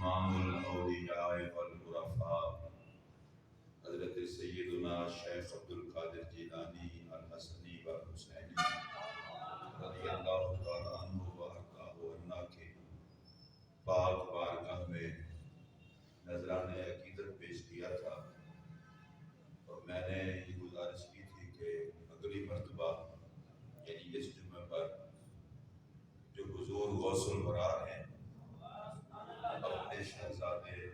امام الاولیاء والعرفاء حضرت سیدنا شیخ عبد القادر جیلانی الحسنی والحسینی رضی اللہ تعالیٰ عنہ وارضاہ عنا کے پاک بارگاہ میں نذرانِ عقیدت پیش کیا تھا، اور میں نے یہ گزارش کی تھی کہ اگلی مرتبہ یعنی اس جمعہ پر جو حضور غوث الورا ہیں اپنے شہزادے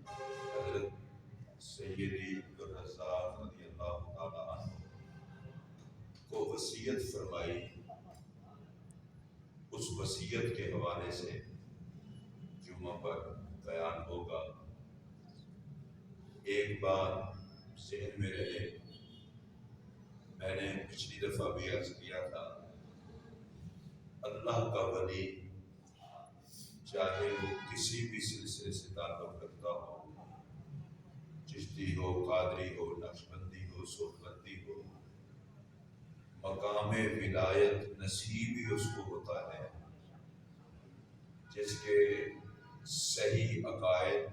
حضرت سیدی عبدالرزاق رضی اللہ تعالیٰ عنہ کو وصیت فرمائی، اس وصیت کے حوالے سے جمعہ پر بیان ہوگا۔ ایک بات ذہن میں رہے، میں نے پچھلی دفعہ بھی عرض کیا تھا، اللہ کا ولی چاہے وہ کسی بھی سلسلے سے تعلق رکھتا ہو، چشتی ہو، قادری ہو، نقشبندی ہو، صوفبندی ہو، مقام ولایت نصیب ہی اس کو ہوتا ہے جس کے صحیح عقائد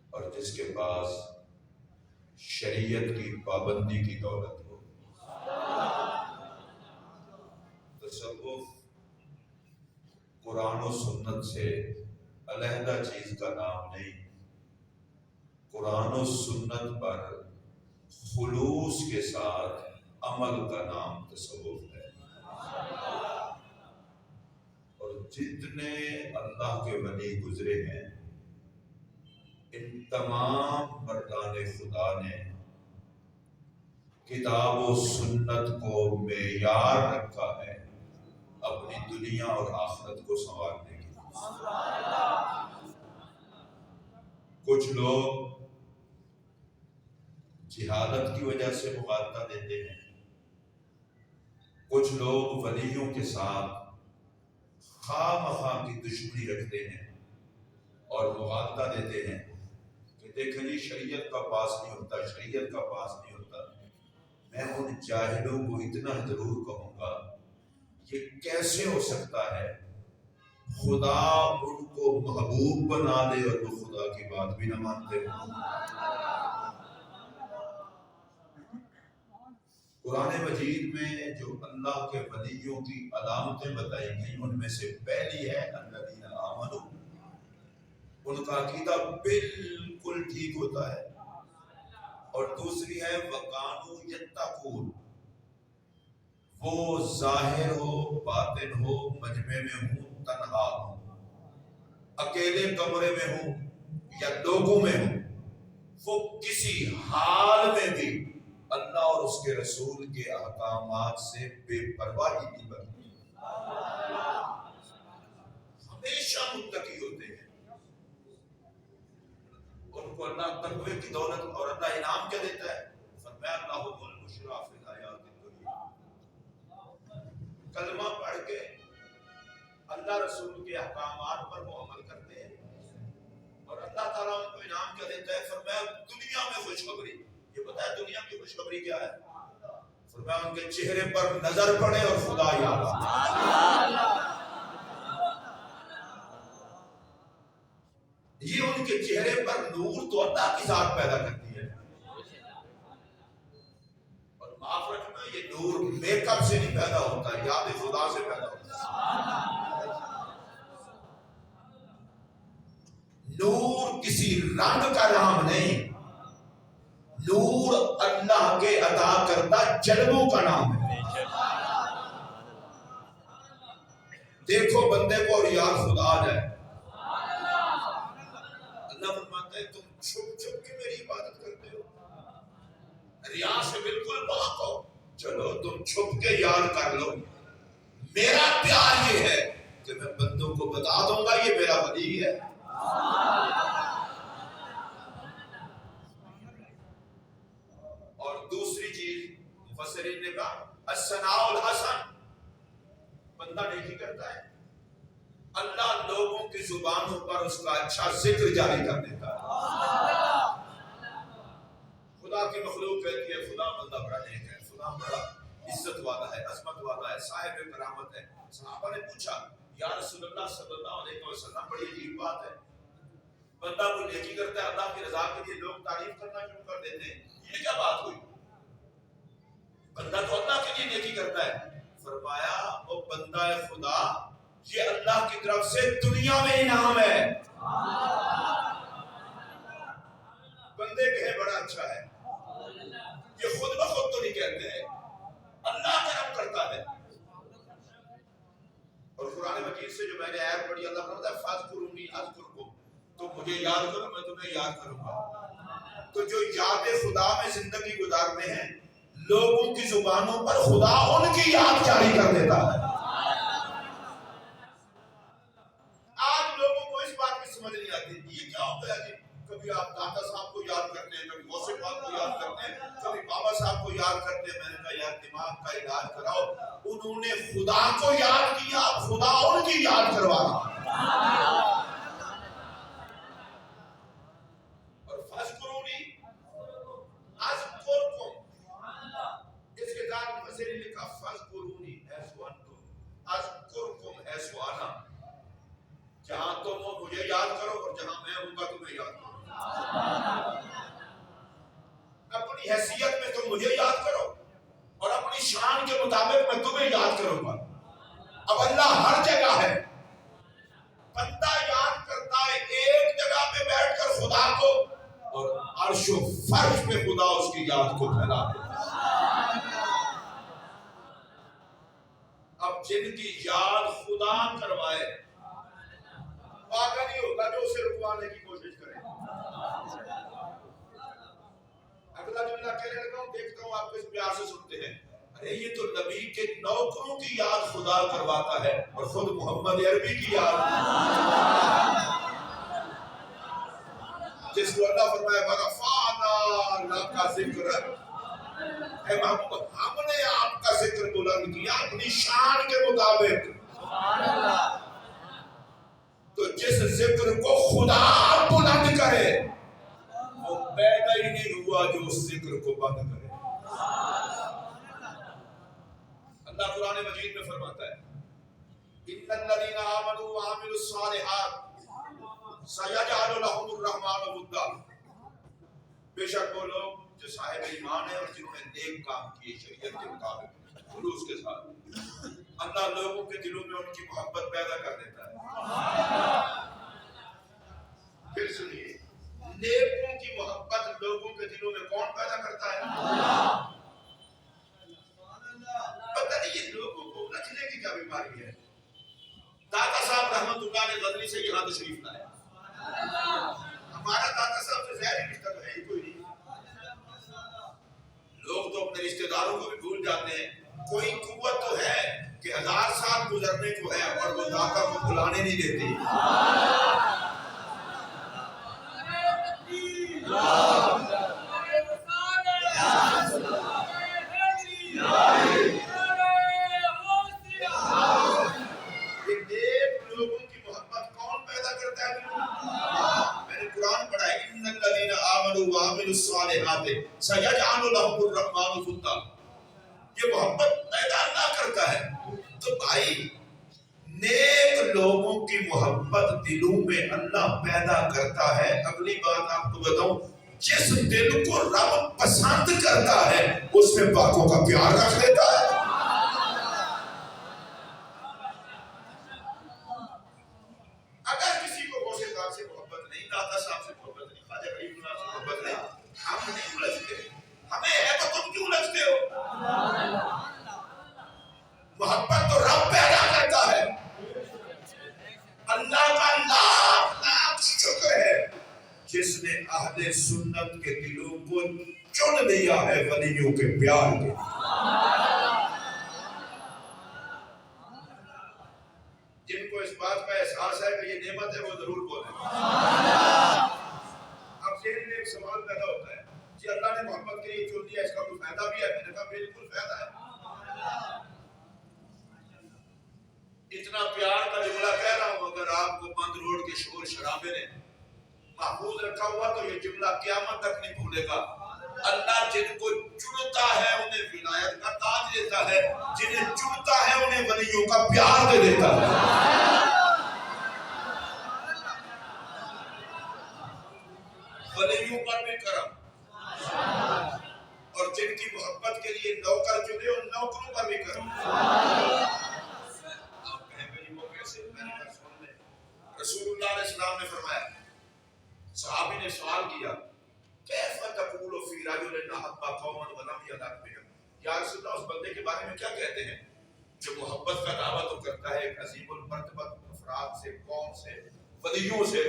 اور جس کے پاس شریعت کی پابندی کی دولت ہو۔ تصوف قرآن و سنت سے علیحدہ چیز کا نام نہیں، قرآن و سنت پر خلوص کے ساتھ عمل کا نام تصوف ہے۔ اور جتنے اللہ کے ولی گزرے ہیں، ان تمام مردان خدا نے کتاب و سنت کو معیار رکھا ہے اپنی دنیا اور آخرت کو سنوارنے کے لیے۔ کچھ لوگ جہالت کی وجہ سے مغالطہ دیتے ہیں، کچھ لوگ ولیوں کے ساتھ خواہ مخواہ کی دشمنی رکھتے ہیں اور مغالطہ دیتے ہیں کہ دیکھیں جی شریعت کا پاس نہیں ہوتا، شریعت کا پاس نہیں ہوتا۔ میں ان جاہلوں کو اتنا ضرور کہوں گا، یہ کیسے ہو سکتا ہے خدا ان کو محبوب بنا دے اور وہ خدا کی بات بھی نہ مانتے ہوں۔ قرآن مجید میں جو اللہ کے ولیوں کی علامتیں بتائی گئی، ان میں سے پہلی ہے الذین آمنوا، ان کا عقیدہ بالکل ٹھیک ہوتا ہے، اور دوسری ہے وَكَانُوا يَتَّقُونَ، وہ ظاہر ہو، باطن ہو، مجمع میں ہوں، تنہا ہوں، اکیلے کمرے میں ہوں یا لوگوں میں ہوں، وہ کسی حال میں بھی اللہ اور اس کے رسول کے احکامات سے بے پرواہی نہیں برتتے، ہمیشہ متقی ہوتے ہیں۔ ان کو اللہ تقوی کی دولت اور اللہ انعام کیا دیتا ہے؟ فرمایا اللہم البشریٰ فی الحیات الدنیا، کلمہ پڑھ کے اللہ رسول کے احکامات پر وہ عمل کرتے ہیں، اور اللہ تعالیٰ ان کو انعام کیا دیتا ہے؟ فرمایا دنیا میں خوشخبری۔ یہ پتہ ہے دنیا کی خوشخبری کیا ہے؟ فرمایا ان کے چہرے پر نظر پڑے اور خدا یاد آئے۔ یہ ان کے چہرے پر نور تو اللہ کی ذات پیدا کرتی ہے، اور معاف رکھنا یہ نور میک اپ سے نہیں پیدا ہوتا، یاد خدا سے پیدا ہوتا ہے۔ نور کسی رنگ کا نام نہیں، نور اللہ کے عطا کردہ جلووں کا نام ہے۔ دیکھو بندے کو اور یاد خدا آ جائے۔ اللہ فرماتا ہے تم چھپ چھپ کے میری عبادت کرتے ہو، ریا سے بالکل پاک ہو، چلو تم چھپ کے یاد کر لو۔ میرا پیار یہ ہے کہ میں بندوں کو بتا دوں گا یہ میرا ولی ہے۔ اور دوسری چیز مفسرین نے کہا الثناء الحسن، بندہ نیکی کرتا ہے، اللہ لوگوں کی زبانوں پر اس کا اچھا ذکر جاری کر دیتا ہے۔ خدا کی مخلوق کہتی ہے فلاں بندہ بڑا نیک ہے، فلاں بڑا عزت والا ہے، عظمت والا ہے، صاحب کرامت ہے۔ صحابہ نے پوچھا یا رسول اللہ صلی اللہ علیہ وسلم بڑی عجیب بات ہے. بندہ کوئی نیکی کرتا ہے اللہ کی رضا کے لیے لوگ تعریف کرنا شروع کر دیتے ہیں. یہ کیا بات ہوئی؟ بندہ تو اللہ کے لیے نیکی کرتا ہے. فرمایا وہ بندہ خدا یہ اللہ کی طرف سے دنیا میں انعام ہے. بندے کہے بڑا اچھا ہے، یہ خود بخود تو نہیں کہتے ہیں، اللہ کرم کرتا ہے. اور قرآن مجید سے جو میں نے آیت پڑھی اللہ فرماتا ہے فاذکرونی اذکرکم، تو مجھے یاد کرو میں تمہیں یاد کروں گا. تو جو یاد خدا میں زندگی گزارتے ہیں لوگوں کی زبانوں پر خدا ان کی یاد جاری کر دیتا ہے. آج لوگوں کو اس بات کی سمجھ نہیں آتی یہ کیا ہوتا ہے جی. کبھی آپ داتا صاحب کو یاد کرتے ہیں، کبھی غوث پاک کو یاد کرتے ہیں، کبھی بابا صاحب کو یاد کرتے ہیں. میں نے کہا یار دماغ کا علاج کراؤ. انہوں نے خدا کو یاد کیا، خدا ان کی یاد کروا رہا. اور فاذکرونی اذکرکم، اس کے ساتھ مفسرین نے لکھا فاذکرونی حیث انتم اذکرکم حیث انا، جہاں تم ہو مجھے یاد کرو اور جہاں میں ہوں گا تمہیں یاد کرو. اپنی حیثیت میں تم مجھے یاد کرو اور اپنی شان کے مطابق میں تمہیں یاد کروں گا. اب اللہ ہر جگہ ہے، بندہ یاد کرتا ہے ایک جگہ پہ بیٹھ کر خدا کو اور عرش و فرش پہ خدا اس کی یاد کو پھیلا دیتا. اب جن کی یاد خدا کروائے پاگل نہیں ہوگا جو اسے رکوانے کی کوشش کرے. اگلا جملہ کہنے لگا ہوں، دیکھتا ہوں آپ کس پیار سے سنتے ہیں. ارے یہ تو نبی کے نوکروں کی یاد خدا کرواتا ہے اور خود محمد عربی کی یاد. جس کو اللہ فرمایا وَرَفَعْنَا لَكَ ذِكْرَكَ، اے محمد ہم نے آپ کا ذکر بلند کیا اپنی شان کے مطابق. تو جس ذکر کو خدا بلند کرے وہ پیدا ہی نہیں ہوا جو اس ذکر کو بند کرے. اللہ قرآن مجید میں فرماتا ہے ان الذین آمنوا وعملوا الصالحات سیجعل لهم الرحمن ودا، بے شک وہ لوگ جو صاحب ایمان ہیں اور جنہوں نے نیک کام کیے شریعت کے مطابق خلوص کے ساتھ، اللہ لوگوں کے دلوں میں ان کی محبت پیدا کر دیتا ہے. پھر سنیے، نیکوں کی محبت لوگوں کے دلوں میں کون پیدا کرتا ہے؟ پتہ نہیں یہ لوگوں کو رکھنے کی کیا بیماری ہے. داتا صاحب رحمت اللہ نے غزنی سے یہاں تشریف لائے. ہمارا داتا صاحب سے ظاہری رشتہ تو ہے ہی کوئی نہیں. لوگ تو اپنے رشتہ داروں کو بھی بھول جاتے ہیں. کوئی قوت تو ہے کہ 1000 سال گزرنے کو ہے اور وہ داتا کو بلانے نہیں دیتی. سَيَجْعَلُ لَهُمُ الرَّحْمَنُ وُدًّا، یہ محبت پیدا نہ کرتا ہے. تو بھائی نیک لوگوں کی محبت دلوں میں اللہ پیدا کرتا ہے. اگلی بات آپ کو بتاؤں، جس دل کو رب پسند کرتا ہے اس میں پاکوں کا پیار رکھ دیتا ہے. اگر کسی کو غوث پاک سے محبت نہیں، داتا صاحب سے محبت نہیں، خواجہ غریب اللہ سے محبت نہیں، ہم نہیں الجھتے. ہمیں ہے تو تم کیوں الجھتے ہو؟ محبت تو رب پیدا کرتا ہے. اللہ کا لاکھ لاکھ شکر ہے جس نے اہل سنت کے دلوں کو چن لیا ہے ولیوں کے پیار کے. جن کو اس بات کا احساس ہے کہ یہ نعمت ہے وہ ضرور بولیں. اب ذہن میں ایک سوال پیدا ہوتا ہے، جی اللہ نے محبت کے لیے چن دیا، اس کا کوئی فائدہ بھی ہے؟ میں نے کہا بالکل فائدہ ہے. اتنا پیار کا جملہ کہہ رہا ہوں، اگر آپ کو بند روڈ کے شور شرابے نے محفوظ رکھا ہوا تو یہ جملہ قیامت تک نہیں بھولے گا. اللہ جن کو چنتا ہے انہیں ولایت کا تاج دیتا ہے، جنہیں چنتا ہے انہیں ولیوں کا پیار دے دیتا ہے. ولیوں پر بھی کرم، اور جن کی محبت کے لیے نوکر چنے ان نوکروں پر بھی کرم۔ آپ کہیں میری وہ کیسے؟ میں نے کہا سن لیں۔ رسول اللہ علیہ السلام نے فرمایا، صحابی نے سوال کیا کیف تقول فی رجل احب قوما ولم یلق بهم، یا رسول اللہ اس بندے کے بارے میں کیا کہتے ہیں جو محبت کا دعویٰ تو کرتا ہے عظیم المرتبہ افراد سے، قوم سے، ولیوں سے،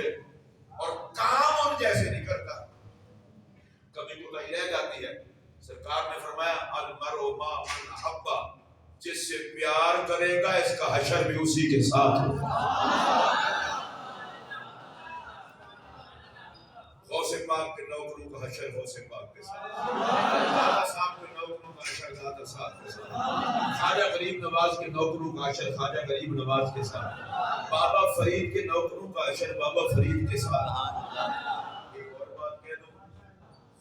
اور کام ان جیسے نہیں کرتا؟ کبھی کوئی رہ جاتی ہے۔ سرکار نے فرمایا المرء مع من احب، جس سے پیار کرے گا اس کا حشر بھی اسی کے ساتھ ہوگا۔ غوث پاک کے نوکروں کا حشر غوث پاک کے ساتھ، دادا صاحب کے نوکروں کا حشر دادا صاحب کے ساتھ، خواجہ غریب نواز کے نوکروں کا حشر خواجہ غریب نواز کے ساتھ، بابا فرید کے نوکروں کا حشر بابا فرید کے ساتھ۔ ایک اور بات کہہ دوں،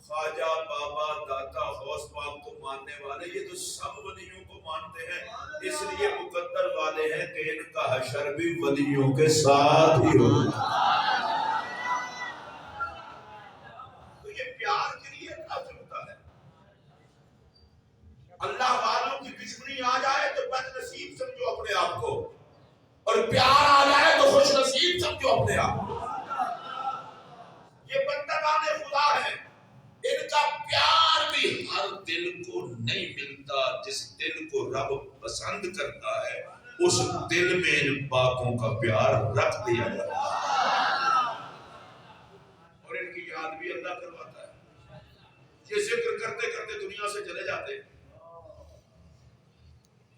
خواجہ بابا داتا غوث پاک کو ماننے والے یہ تو سب ولیوں کو مانتے ہیں، اس لیے مقدر والے ہیں کہ ان کا حشر بھی ولیوں کے ساتھ ہی ہوگا۔ پیار کے لیے کیا چلتا ہے؟ اللہ والوں کی دشمنی آ جائے تو بد نصیب سمجھو اپنے آپ کو، اور پیار آ جائے تو خوش نصیب سمجھو اپنے آپ کو۔ یہ بندگان خدا ہیں، ان کا پیار بھی ہر دل کو نہیں ملتا۔ جس دل کو رب پسند کرتا ہے اس دل میں ان پاکوں کا پیار رکھ دیا جاتا ہے، اور ان کی یاد بھی اللہ کرواتا ہے۔ یہ ذکر کرتے کرتے دنیا سے چلے جاتے ہیں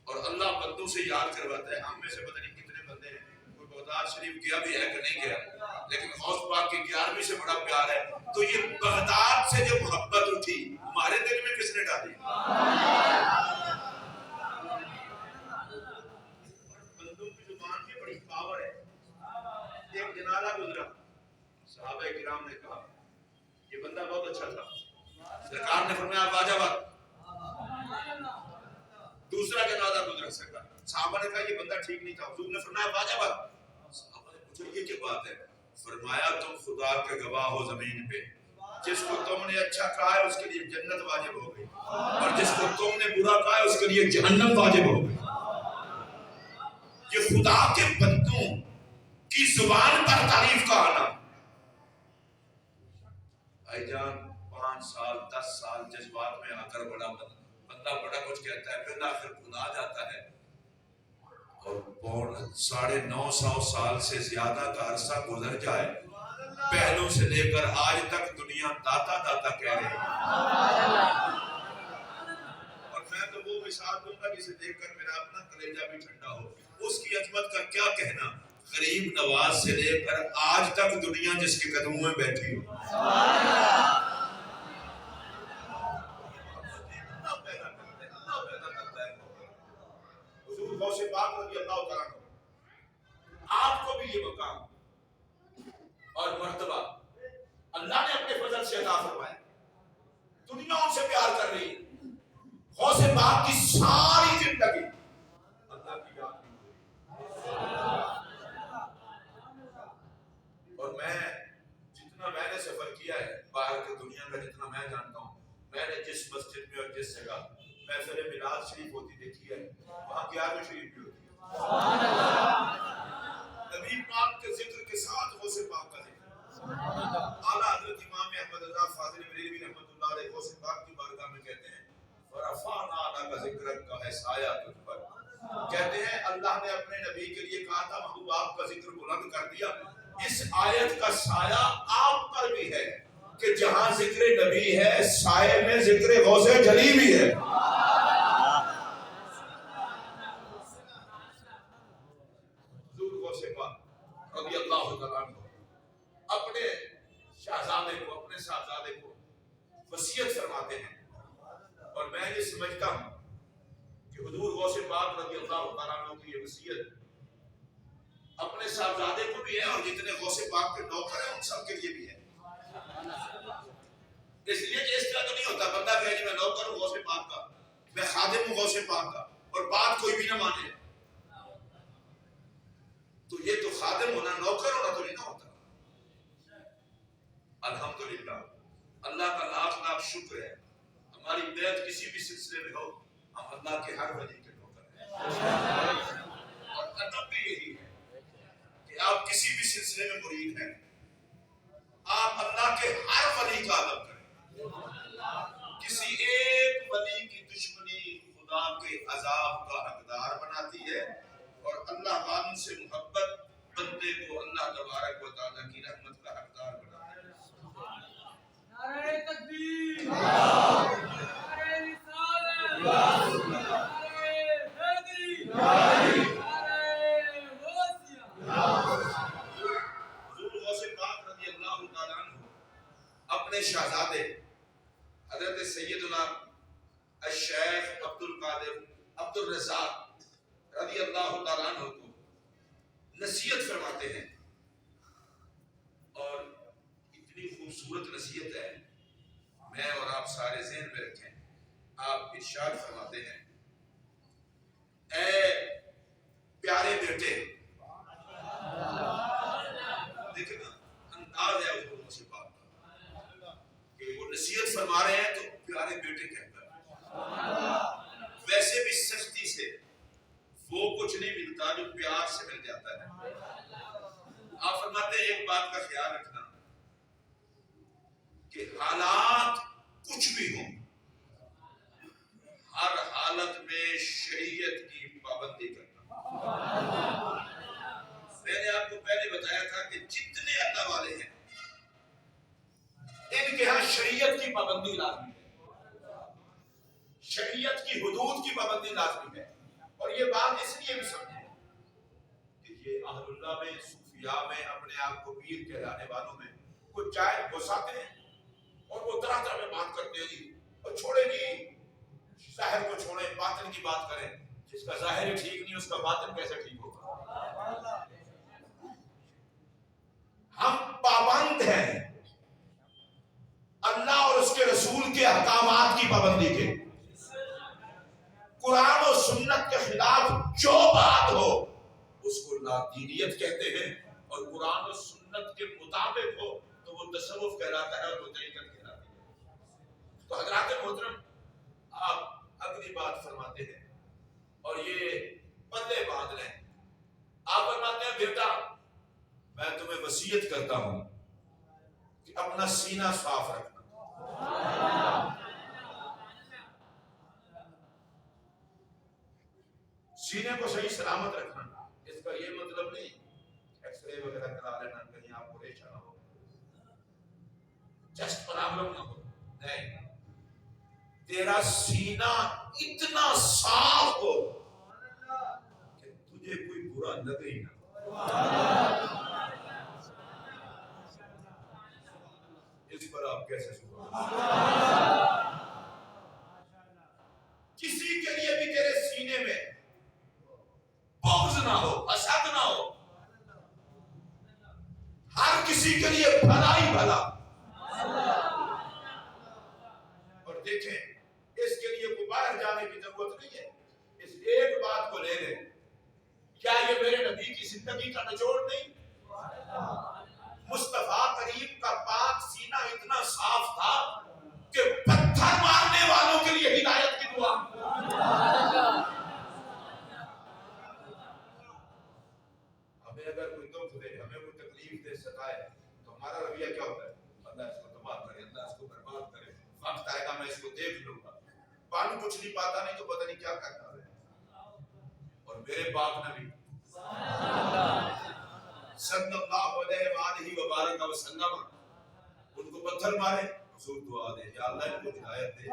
اور اللہ بندوں سے یاد کرواتا ہے۔ ہم میں سے پتہ نہیں کتنے بندے ہیں، کوئی بغداد شریف گیا بھی ہے کہ نہیں گیا، لیکن غوث پاک کی 11ویں سے بڑا پیار ہے۔ تو یہ بغداد سے جو محبت اٹھی ہمارے دل میں کس نے ڈالی؟ بندوں کی زبان میں بڑی پاور ہے۔ ایک جنازہ گزرا، صحابہ کرام نے کہا یہ بندہ بہت اچھا تھا، سرکار نے فرمایا واجب۔ دوسرا جنازہ گزرا، سرکار صحابہ نے کہا یہ بندہ ٹھیک نہیں تھا، حضور نے فرمایا واجب۔ صحابہ نے پوچھا یہ کیا بات ہے؟ فرمایا تم خدا کے گواہ ہو زمین پہ، جس کو تم نے اچھا کہا ہے اس کے لیے جنت واجب ہو گئی، اور جس کو تم نے برا کہا ہے اس کے لیے جہنم واجب ہو گئی۔ یہ خدا کے بندوں کی زبان پر تعریف کا آنا۔ بھائی جان 5 سال 10 سال جذبات میں آ کر بندہ بڑا کچھ کہتا ہے، پھر آخر بھلا جاتا ہے، اور 950 سال سے زیادہ کا عرصہ گزر جائے، پہلوں سے لے کر آج تک دنیا داتا داتا کہہ رہی ہے۔ اور میں تو وہ مثال دوں گا جسے دیکھ کر میرا اپنا کلیجہ بھی ٹھنڈا ہو۔ اس کی عظمت کا کیا کہنا، غریب نواز سے لے کر آج تک دنیا جس کے قدموں میں بیٹھی ہو۔ حضور غوث پاک رضی اللہ تعالیٰ عنہ، آپ کو بھی یہ مقام اور مرتبہ اللہ نے اپنے فضل سے عطا فرمایا۔ دنیا ان سے پیار کر رہی ہے، غوث پاک کی ساری زندگی اللہ کی یاد میں ہوئی۔ اور میں نے سفر کیا ہے باہر کی دنیا کا، جتنا میں جانتا ہوں، میں نے جس مسجد میں اور جس جگہ محفل میلاد شریف ہوتی دیکھی ہے، وہاں 11ویں شریف بھی ہوتی ہے۔ نبی پاک کے ذکر کے ساتھ غوث پاک کا ذکر۔ اعلیٰ حضرت امام احمد رضا فاضل بریلوی رحمۃ اللہ علیہ غوث پاک کی بارگاہ میں کہتے ہیں وَرَفَعْنَا لَكَ ذِكْرَكَ کا ہے سایہ تجھ پر، کہتے ہیں اللہ نے اپنے نبی کے لیے کہا تھا محبوب آپ کا ذکر بلند کر دیا۔ اس آیت کا سایہ آپ پر بھی ہے کہ جہاں ذکر نبی ہے سائے میں ذکر غوث جلی بھی ہے۔ حضور غوث پاک رضی اللہ تعالیٰ عنہ اپنے شہزادے کو، اپنے صاحبزادے کو وصیت فرماتے ہیں، اور میں یہ سمجھتا ہوں کہ حضور غوث پاک رضی اللہ تعالیٰ عنہ کی یہ وصیت اپنے صاحبزادے کو بھی ہے، اور جتنے غوث پاک کے نوکر ہیں ان سب کے لیے بھی ہے۔ اس لیے کہ اس طرح تو نہیں ہوتا بندہ کہے جی میں نوکر ہوں غوث پاک کا، میں خادم ہوں غوث پاک کا، اور بات کوئی بھی نہ مانے، تو یہ تو خادم ہونا نوکر ہونا تو نہیں نہ ہوتا۔ الحمدللہ شکر ہے ہماری بیعت کسی بھی سلسلے میں ہو ہم اللہ کے ہر ولی کے نوکر ہیں، اور ادب بھی یہی ہے کہ آپ کسی بھی سلسلے میں مرید ہیں آپ اللہ کے ہر ولی کا ادب کریں۔ کسی ایک ولی کی دشمنی خدا کے عذاب کا حقدار بناتی ہے، اور اللہ عالم سے محبت بندے کو اللہ تبارک و تعالیٰ کی رحمت کا حقدار بناتا ہے۔ نعرہ تکبیر، نعرہ رسالت، نعرہ حیدری، نعرہ غوثیہ۔ حضور غوث پاک رضی اللہ تعالیٰ عنہ اپنے شہزادے حضرت سیدنا الشیخ عبد القادر عبد الرزاق رضی اللہ تعالیٰ عنہ کو نصیحت فرماتے ہیں، اور اتنی خوبصورت نصیحت ہے میں اور آپ سارے ذہن میں رکھیں۔ آپ ارشاد فرماتے ہیں، اے پیارے بیٹے، دیکھیں نا انداز ہے حضور غوث پاک کا کہ وہ نصیحت فرما رہے ہیں تو پیارے بیٹے کہہ کر، ویسے بھی سختی سے وہ کچھ نہیں ملتا جو پیار سے مل جاتا ہے۔ آپ فرماتے ہیں ایک بات کا خیال رکھنا کہ حالات کچھ بھی ہوں ہر حالت میں شریعت کی پابندی کرنا۔ میں نے آپ کو پہلے بتایا تھا کہ جتنے اللہ والے ہیں ان کے ہاں شریعت کی پابندی لازمی ہے، شریعت کی حدود کی پابندی لازمی ہے۔ اور یہ بات اس لیے بھی سمجھیں کہ یہ اہل اللہ میں صوفیاء میں اپنے آپ کو پیر کہلانے والوں میں کچھ جائز گھساتے ہیں اور وہ طرح طرح میں بات کرتے ہیں، جی اور چھوڑے جی ظاہر کو چھوڑیں باطن کی بات کریں، جس کا ظاہر ہی ٹھیک نہیں اس کا باطن کیسے ٹھیک ہوگا؟ ہم پابند ہیں اللہ اور اس کے رسول کے احکامات کی پابندی کے۔ قرآن و سنت کے خلاف جو بات ہو اس کو لادینیت کہتے ہیں، اور قرآن و سنت کے مطابق ہو تو وہ تصوف کہلاتا ہے اور وہ طریقت کہلاتی ہے۔ تو حضرات محترم آپ اگلی بات فرماتے ہیں اور یہ پلے باندھ لیں۔ آپ فرماتے ہیں بیٹا میں تمہیں وصیت کرتا ہوں کہ اپنا سینہ صاف رکھنا، سینے کو صحیح سلامت رکھنا۔ اس کا یہ مطلب نہیں ایکس رے وغیرہ کرا لینا کہیں آپ کو ریشہ نہ ہو، چیسٹ پرابلم نہ ہو، نہیں، تیرا سینہ اتنا صاف ہو کہ تجھے کوئی برا لگے ہی نہ۔ اس پر آپ کیسے سبحان کسی کے لیے بھی تیرے سینے میں بغض نہ ہو، حسد نہ ہو، ہر کسی کے لیے بھلا ہی بھلا۔ اور دیکھیں اس کے لیے کوئی باہر جانے کی ضرورت نہیں ہے، اس ایک بات کو لے لیں، کیا یہ میرے نبی کی زندگی کا نچوڑ نہیں؟ مصطفیٰ کریم کا پاک سینہ اتنا صاف تھا کہ پتھر مارنے والوں کے لیے ہدایت کی دعا۔ ہمیں اگر کوئی دکھ دے، ہمیں کوئی تکلیف دے، ستائے تو ہمارا رویہ کیا ہوتا ہے؟ اللہ اس کو تباہ کرے، اللہ اس کو برباد کرے، وقت آئے گا میں اس کو دیکھ لوں گا، پانی کچھ نہیں پاتا نہیں تو پتہ نہیں کیا کرتا ہے۔ اور میرے پاک نبی صلی اللہ علیہ وآلہ وبارک وسلم ان کو پتھر مارے، حضور دعا دے یا اللہ ان کو ہدایت دے،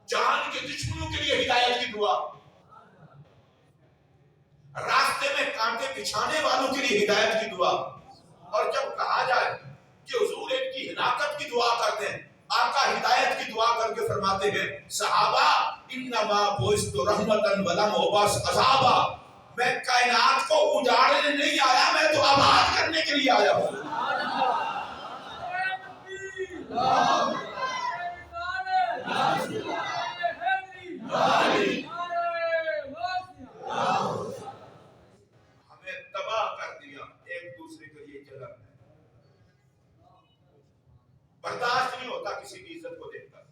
جان کے دشمنوں کے لیے ہدایت کی دعا، راستے میں کانٹے بچھانے والوں کے لیے ہدایت کی دعا۔ اور جب کہا جائے کہ حضور ان کی ہلاکت کی دعا کرتے ہیں، آقا ہدایت کی دعا کر کے فرماتے ہیں صحابہ انما بعثت رحمتا ولم ابعث عذابا، میں کائنات کو اجاڑنے نہیں آیا، میں تو آباد کرنے کے لیے آیا ہوں۔ ہمیں تباہ کر دیا ایک دوسرے کے لیے جلن ہے، برداشت کسی کی عزت کو دیکھ کر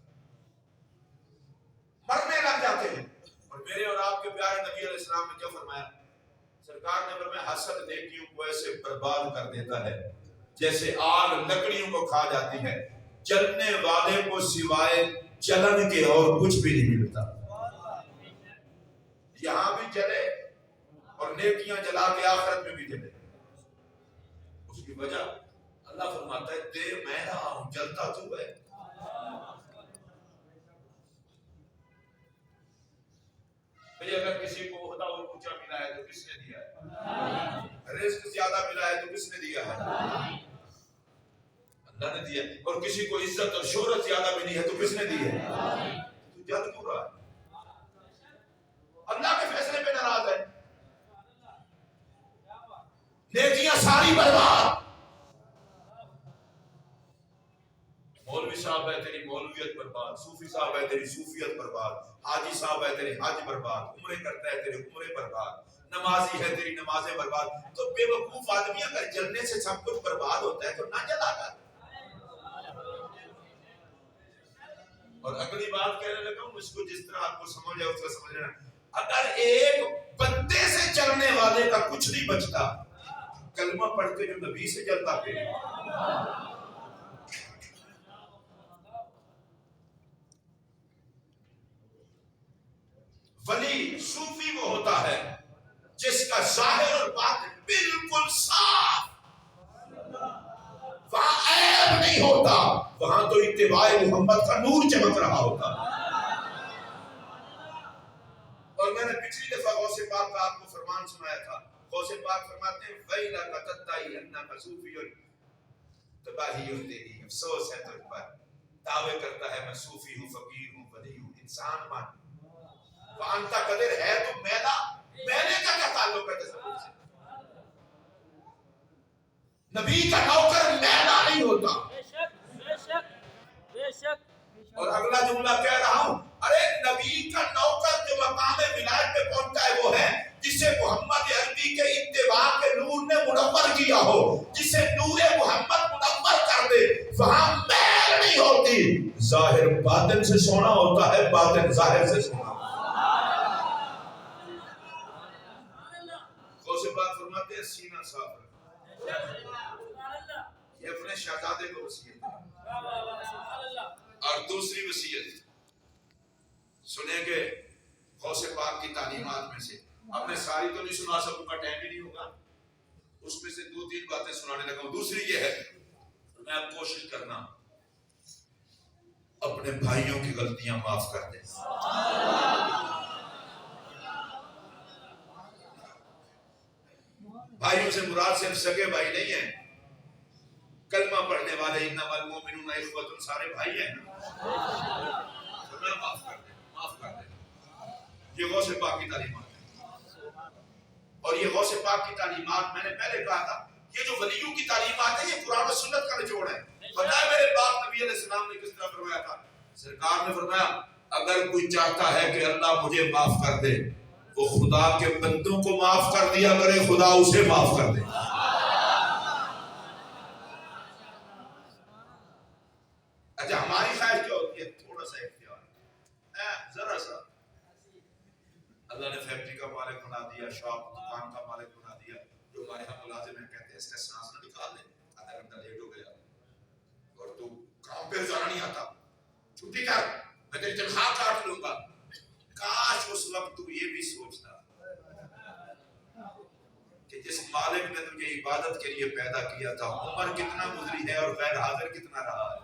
مرنے لگ جاتے ہیں. اور میرے اور آپ کے پیارے نبی علیہ السلام نے کیا فرمایا؟ سرکار نے فرمایا حسد نیکیوں کو ایسے برباد کر دیتا ہے جیسے آگ لکڑیوں کو کھا جاتی ہے. جلنے والے کو سوائے جلن کے اور کچھ بھی نہیں ملتا. یہاں بھی جلے اور نیکیاں جلا کے آخرت میں بھی جلے. اس کی وجہ اللہ فرماتا ہے دے میں رہا ہوں جلتا تو ہے. اگر کسی کو عہدہ اور اونچا ملا ہے تو کس نے دیا ہے؟ رزق زیادہ ملا ہے تو کس نے دیا ہے؟ اللہ نے دیا. اور کسی کو عزت اور شہرت زیادہ ملی ہے تو کس نے دی ہے؟ تو جلد کیوں رہا ہے؟ اللہ کے فیصلے پہ ناراض ہے. نیکیاں ساری برباد. مولوی صاحب ہے تیری مولویت برباد، صوفی صاحب ہے تیری صوفیت برباد، حاجی صاحب ہے تیری حج برباد، عمرے کرتا ہے تیری عمرے برباد، نمازی ہے تیری نمازیں برباد. تو بے وقوف آدمی اگر جلنے سے سب کچھ برباد ہوتا ہے تو نہ جلا کر. اور اگلی بات کہنے لگا ہوں، اس کو جس طرح آپ کو سمجھ ہے اس طرح سمجھ لینا. اگر ایک بندے سے چلنے والے کا کچھ نہیں بچتا، کلمہ پڑھ کے جو نبی سے جلتا پھر ولی صوفی وہ ہوتا ہے جس کا ظاہر اور باطن بالکل صاف، وہاں عیب نہیں ہوتا، وہاں تو اتباع محمد کا نور چمک رہا ہوتا. اور میں نے پچھلی دفعہ غوث پاک کا آپ کو فرمان سنایا تھا. غوث پاک فرماتے ہیں وَإِلَّا تَتَّعِي أَنَّكَ صُوفِيٌّ تباہی تیری افسوس ہے تجھ پر، دعوے کرتا ہے میں صوفی ہوں، فقیر ہوں، ولی ہوں، انسان مان. وَأَنْتَ قدر ہے تو میلا، میلے کا کیا تعلق ہے تصور سے؟ نبی کا نوکر میلا نہیں ہوتا. بے شک. اور اگلا جملہ کہہ رہا ہوں، ارے نبی کا نوکر جو مقام ولایت پہ پہنچتا ہے وہ ہے جسے محمد عربی کے اتباع کے نور نے منور کیا ہو، جسے نور محمد منور کر دے. وہاں میل نہیں ہوتی، ظاہر باطن سے سونا ہوتا ہے، باطن ظاہر سے سونا. غوث پاک فرماتے ہیں سینہ صاف رکھو. یہ اپنے شہزادے کو وصیت ہے. اور دوسری وصیت سنیں گے غوث پاک کی تعلیمات میں سے. اب میں ساری تو نہیں سنا سکوں گا، ٹائم ہی نہیں ہوگا. اس میں سے 2-3 باتیں سنانے لگا ہوں. دوسری یہ ہے میں اب کوشش کرنا اپنے بھائیوں کی غلطیاں معاف کر دیں. بھائیوں سے مراد صرف سگے بھائی نہیں ہیں، کلمہ پڑھنے والے انما المؤمنون اخوۃ سارے بھائی ہیں. معاف کر دیں، معاف کر دیں. یہ غوث پاک کی تعلیمات ہے. اور یہ غوث پاک کی تعلیمات میں نے پہلے کہا تھا، یہ جو ولیوں کی تعلیمات ہے یہ قرآن و سنت کا نچوڑ ہے. پتہ ہے میرے باپ نبی علیہ السلام نے کس طرح فرمایا تھا؟ سرکار نے فرمایا اگر کوئی چاہتا ہے کہ اللہ مجھے معاف کر دے، وہ خدا کے بندوں کو معاف کر دیا کرے، خدا اسے معاف کر دے. اچھا ہماری خواہش کیا ہوتی ہے؟ تھوڑا سا اختیار، ذرا سا. اللہ نے فیکٹری کا مالک بنا دیا، شاپ دکان کا مالک بنا دیا. جو ہمارے یہاں ملازم ہیں کہتے ہیں اس کا سانس نہ نکال دیں، آدھا گھنٹہ لیٹ ہو گیا اور تو کام پہ جانا نہیں آتا، چھٹی کر، میں تیری تنخواہ کاٹ لوں گا. کاش اس وقت تو یہ بھی سوچتا کہ جس مالک نے تجھے عبادت کے لیے پیدا کیا تھا عمر کتنا گزری ہے اور غیر حاضر کتنا رہا ہے.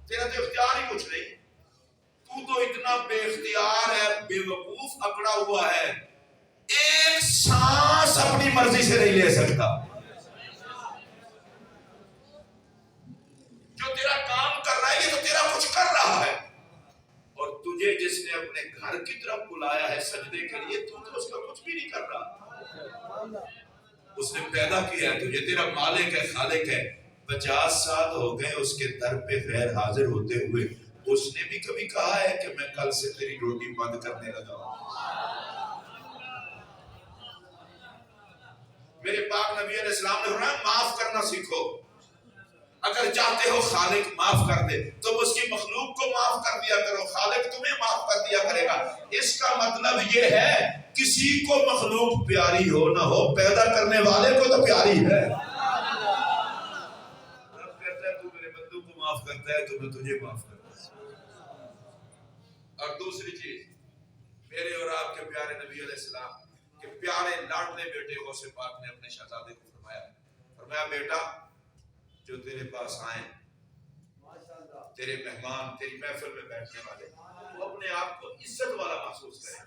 تیرا تو اختیار ہی کچھ نہیں، تو اتنا بے اختیار ہے، بے وقوف اکڑا ہوا ہے، ایک سانس اپنی مرضی سے نہیں لے سکتا. جو تیرا کام کر رہا ہے یہ تو تیرا کچھ کر رہا ہے. اور تجھے جس نے اپنے گھر کی طرف بلایا ہے سجدے کے لیے، تو اس کا کچھ بھی نہیں کر رہا. اس نے پیدا کیا ہے تجھے، تیرا مالک ہے، خالق ہے. 50 سال ہو گئے اس کے در پہ غیر حاضر ہوتے ہوئے. اس نے بھی کبھی کہا ہے کہ میں کل سے تیری روٹی بند کرنے لگا ہوں؟ میرے پاک نبی علیہ السلام نے فرمایا معاف کرنا سیکھو. اگر چاہتے ہو خالق معاف کر دے تم اس کی مخلوق کو معاف کر دیا کرو، خالق تمہیں معاف کر دیا کرے گا۔ اس کا مطلب یہ ہے کسی کو مخلوق پیاری ہو نہ ہو، پیدا کرنے والے کو تو پیاری ہے۔ رب کہتا ہے تو میرے بندوں کو معاف کرتا ہے تو میں تجھے معاف کرتا ہوں۔ اور دوسری چیز، میرے اور آپ کے پیارے نبی علیہ السلام کے پیارے لاڈلے بیٹے غوث پاک نے اپنے شہزادے کو فرمایا بیٹا جو تیرے پاس آئیں، تیرے مہمان، تیری محفل میں بیٹھنے والے، وہ اپنے آپ کو عزت والا محسوس کریں،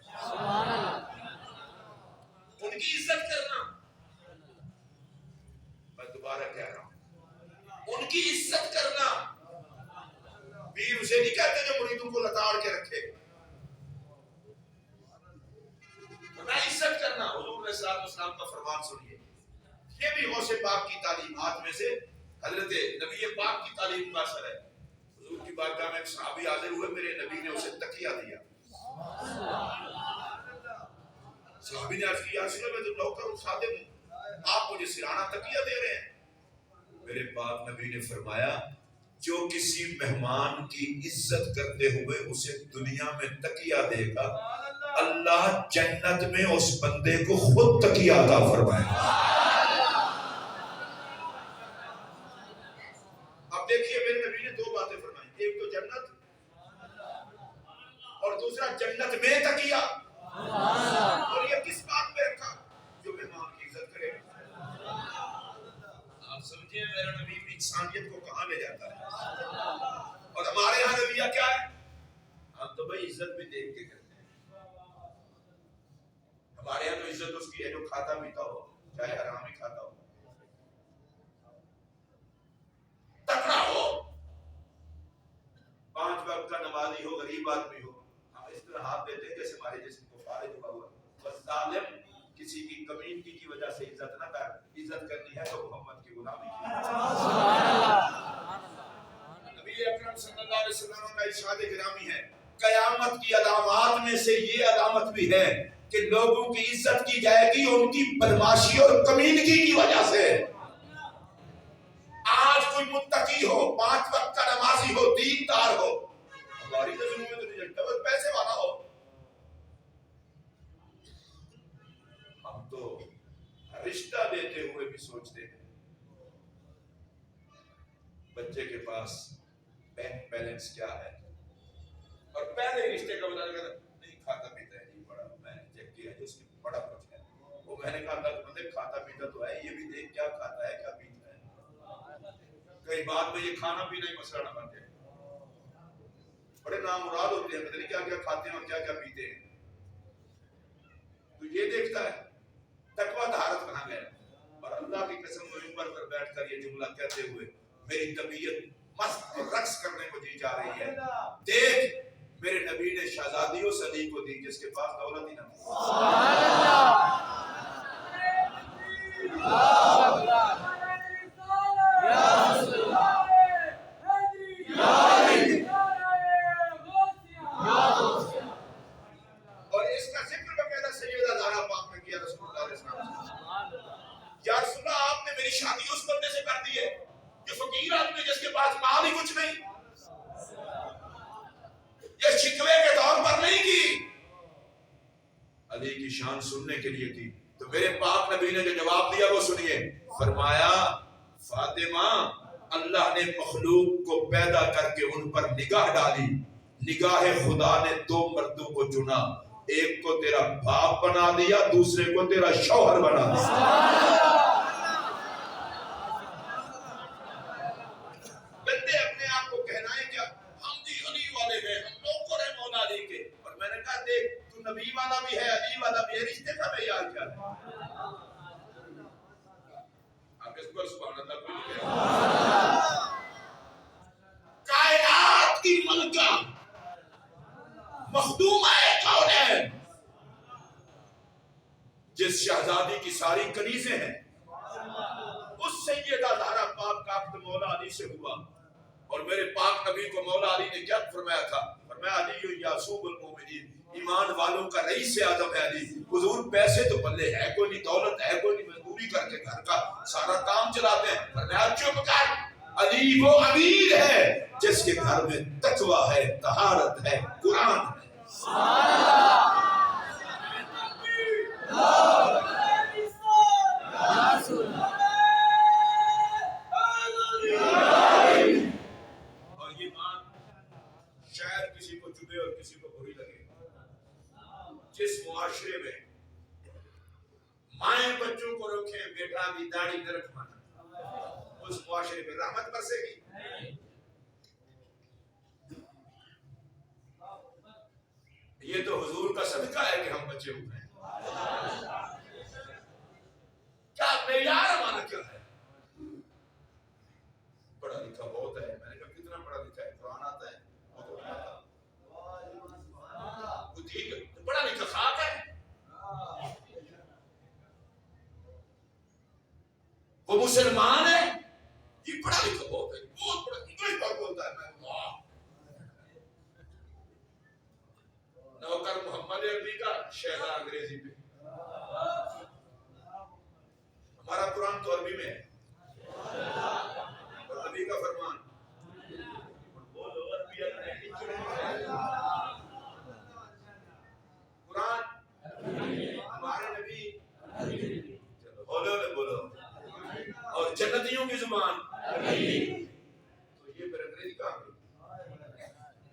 ان کی عزت کرنا۔ میں دوبارہ کہہ رہا ہوں، ان کی عزت کرنا۔ پیر اسے نہیں کہتے جو مریدوں کو لتاڑ کے رکھے، میں عزت کرنا۔ حضور علیہ الصلوۃ والسلام کا فرمان سنیے، یہ بھی غوث پاک کی تعلیمات میں سے حضرت نبی پاک کی تعلیم کا اثر ہے۔ حضور کی بارگاہ میں ایک صحابی حاضر ہوئے، میرے نبی نے اسے تکیہ دیا۔ صحابی نے عرض کیا یا رسول اللہ میں تو نوکر ہوں، خادم ہوں، آپ مجھے سرانہ تکیہ دے رہے ہیں؟ میرے پاک نبی نے فرمایا جو کسی مہمان کی عزت کرتے ہوئے اسے دنیا میں تکیہ دے گا، اللہ جنت میں اس بندے کو خود تکیہ عطا فرمائے گا۔ اب دیکھیے میرے نبی نے دو باتیں فرمائی، ایک تو جنت اور دوسرا جنت میں تکیہ۔ اور یہ کس بات پہ رکھا؟ جو مہمان کی عزت کرے گا۔ آپ سمجھیں میرا نبی انسانیت کو کہاں لے جاتا ہے۔ اور ہمارے یہاں رویہ کیا ہے؟ ہم تو بھائی عزت بھی دیکھ کے کرتے ہیں۔ ہمارے یہاں تو عزت اس کی ہے جو کھاتا پیتا ہو، چاہے حرام ہی کھاتا ہو، تکڑا ہو، 5 وقت کا نمازی ہو، غریب آدمی ہو، ہم اس طرح ہاتھ دیتے ہیں جیسے ہمارے جسم کو فارغ ہوا ہوا۔ بس ظالم کسی کی کمیونٹی کی وجہ سے عزت نہ کر، عزت کرنی ہے تو محمد کی غلامی کی۔ نبی اکرم صلی اللہ علیہ وسلم کا ارشاد گرامی ہے، قیامت کی علامات میں سے یہ علامت بھی ہے کہ لوگوں کی عزت کی جائے گی ان کی بدماشی اور کمینگی کی وجہ سے۔ آج کوئی متقی ہو، 5 وقت کا نمازی ہو، دیندار ہو، ہماری تو ضرورت نہیں جلتا، بس پیسے والا ہو، ہم تو رشتہ دیتے ہوئے بھی سوچتے ہیں بچے کے پاس بینک بیلنس کیا ہے، اور پہلے رشتے کا بتا دیتا نہیں کھاتا پیتا ہے، نہیں بڑا میں نے چیک کیا ہے جو اس کی بڑا کچھ ہے، وہ میں نے کہا اللہ کے بندے کھاتا پیتا تو ہے، یہ بھی دیکھ کیا کھاتا ہے کیا پیتا ہے، کئی بات میں یہ کھانا پینا ہی مسئلہ نہ بن جائے۔ بڑے نامراد ہوتے ہیں، پتہ نہیں کیا کیا کھاتے ہیں اور کیا کیا پیتے ہیں، تو یہ دیکھتا ہے تقویٰ طہارت کہاں گیا۔ اور اللہ کی قسم منبر پر بیٹھ کر یہ جملہ کہتے ہوئے میری طبیعت مست اور رقص کرنے کو دی جا رہی ہے، دیکھ میرے نبی نے شہزادیوں صدی کو دی جس کے پاس دولت ہی نہ تھی۔ اور اس کا ذکر بقاعدہ سیدہ زہرا پاک نے کیا رسول اللہ علیہ وسلم، یا رسول اللہ آپ نے میری شادی اس بندے سے کر دی ہے جو فقیر آدمی جس کے پاس مال ہی کچھ نہیں، یہ شکوے کے طور پر نہیں کی، علی کی شان سننے کے لیے کی۔ تو میرے پاک نبی نے جو جواب دیا وہ سنیے، فرمایا فاطمہ اللہ نے مخلوق کو پیدا کر کے ان پر نگاہ ڈالی، نگاہ خدا نے 2 مردوں کو چنا، ایک کو تیرا باپ بنا دیا، دوسرے کو تیرا شوہر بنا دیا۔ بندے اپنے آپ کو کہنائیں کیا ہم بھی علی والے ہیں، ہم نوکر ہیں مولا علی کے، اور میں نے کہا دیکھ تو نبی والا بھی ہے علی والا بھی ہے، رشتے کا معیار کیا ہے؟ آپ اس پر سبحان اللہ کوئی کائنات کی ملکہ مخدومہ کون ہے جس شہزادی کی ساری کنیزیں ہیں، اس سیدہ زہرا پاک کا عقد مولا علی سے ہوا، اور میرے پاک نبی کو مولا علی نے کیا فرمایا تھا؟ فرمایا علی یعصوب المومنین، ایمان والوں کا رئیس اعظم ہے علی۔ حضور پیسے تو بلے ہے کوئی نہیں، دولت ہے کوئی نہیں، مزدوری کر کے گھر کا سارا کام چلاتے ہیں، فرمایا چپ کر، علی وہ امیر ہے جس کے گھر میں تقوی ہے، طہارت ہے، قرآن ہے۔ اور یہ بات شاید کسی کو چبھے اور کسی کو بری لگے، جس معاشرے میں مائیں بچوں کو رکھیں بیٹا بھی داڑھی نہ رکھوانا، اس معاشرے میں رحمت برسے گی؟ یہ تو حضور کا صدقہ ہے کہ ہم بچے ہوئے ہیں۔ کیا معیار ہمارا کیا ہے؟ پڑھا لکھا بہت ہے، میں نے کہا کتنا پڑھا لکھا ہے؟ قرآن آتا ہے وہ ٹھیک ہے، تو پڑھا لکھا خاک ہے؟ وہ مسلمان ہے، یہ پڑھا لکھا بہت ہے، بہت پڑھا، انگلش بہت بولتا ہے، میں اللہ نوکر محمد عربی کا شہدا انگریزی پہ، ہمارا قرآن تو عربی میں ہے اور نبی کا فرمان بولو عربی انگریزی قرآن ہمارے نبی، چلو بولو نہ بولو، اور جنتیوں کی زبان تو یہ پھر انگریزی کہاں گئی؟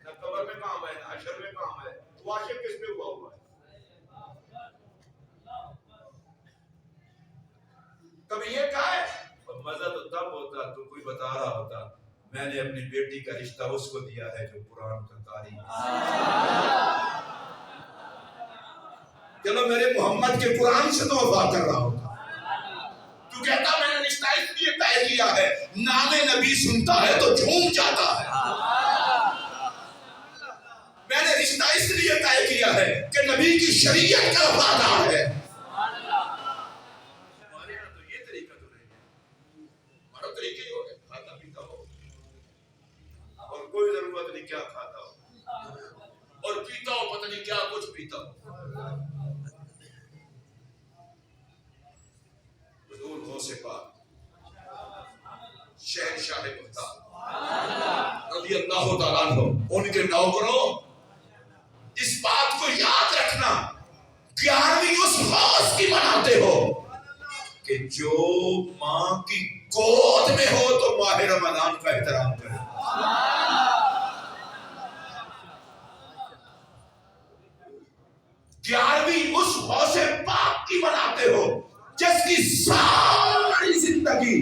نہ قبر میں کام ہے نہ حشر میں کام ہے، تو عاشق کس پہ ہوا ہے؟ کبھی یہ کہا ہے مزہ تو تب ہوتا تو کوئی بتا رہا ہوتا میں نے اپنی بیٹی کا رشتہ اس کو دیا ہے جو قرآن کا قاری ہے۔ چلو میرے محمد کے قرآن سے تو وفا کر رہا ہوتا، تو کہتا میں نے رشتہ اس لیے طے کیا ہے، نام نبی سنتا ہے تو جھوم جاتا ہے، میں نے رشتہ اس لیے طے کیا ہے کہ نبی کی شریعت کا وفادار ہے۔ طریقے ہو گئے، کھاتا پیتا ہو اور کوئی ضرورت نہیں کیا کھاتا ہو اور پیتا ہو پتہ نہیں کیا کچھ پیتا ہو۔ حضور غوث پاک شہنشاہ مختار رضی اللہ تعالیٰ عنہ، ان کے نوکروں اس بات کو یاد رکھنا 11ویں اس غوث کی مناتے ہو کہ جو ماں کی گود میں ہو تو ماہ رمضان کا احترام کرے۔ 11ویں اس غوث پاک کی مناتے ہو جس کی ساری زندگی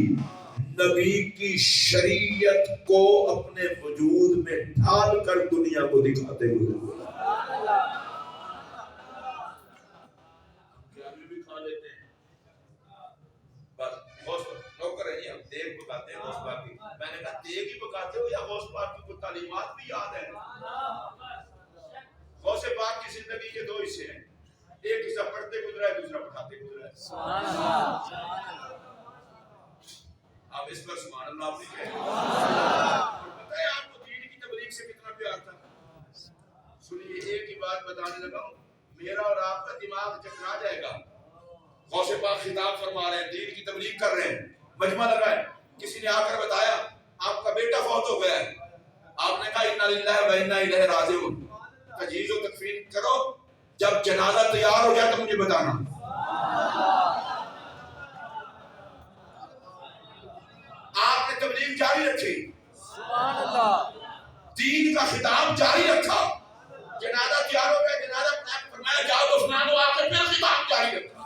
نبی کی شریعت کو اپنے وجود میں ڈھال کر دنیا کو دکھاتے ہوئے۔ 11ویں بھی کھا لیتے ہیں، بس غوث نوکر ہے ہم دیگ پکاتے ہیں غوث پاک کی، میں نے کہا دیگ ہی پکاتے ہو یا غوث پاک کی کوئی تعلیمات بھی یاد ہے؟ غوث پاک کی زندگی کے دو حصے ہیں، ایک حصہ پڑھتے گزرا ہے دوسرا پڑھاتے گزرا ہے۔ سبحان اللہ، آپ اس پر سبحان اللہ آپ نہیں کہتے، پتہ ہے آپ کو دین کی تبلیغ سے کتنا پیار تھا؟ سنیے ایک ہی بات بتانے لگا ہوں، میرا اور آپ کا دماغ چکرا جائے گا۔ غوث پاک خطاب فرما رہے ہیں، دین کی تبلیغ کر رہے ہیں، مجمع لگا ہے، کسی نے آ کر بتایا آپ کا بیٹا فوت ہو گیا ہے، آپ نے کہا انا للہ و انا الیہ راجعون، تجہیز و تکفین کرو، جب جنازہ تیار ہو جائے تو مجھے بتانا۔ آپ نے تبلیغ جاری رکھی، دین کا خطاب جاری رکھا، جنازہ تیار ہو گیا، جنازہ فرمایا جاؤ دفنا دو، آ کر پھر خطاب جاری رکھا۔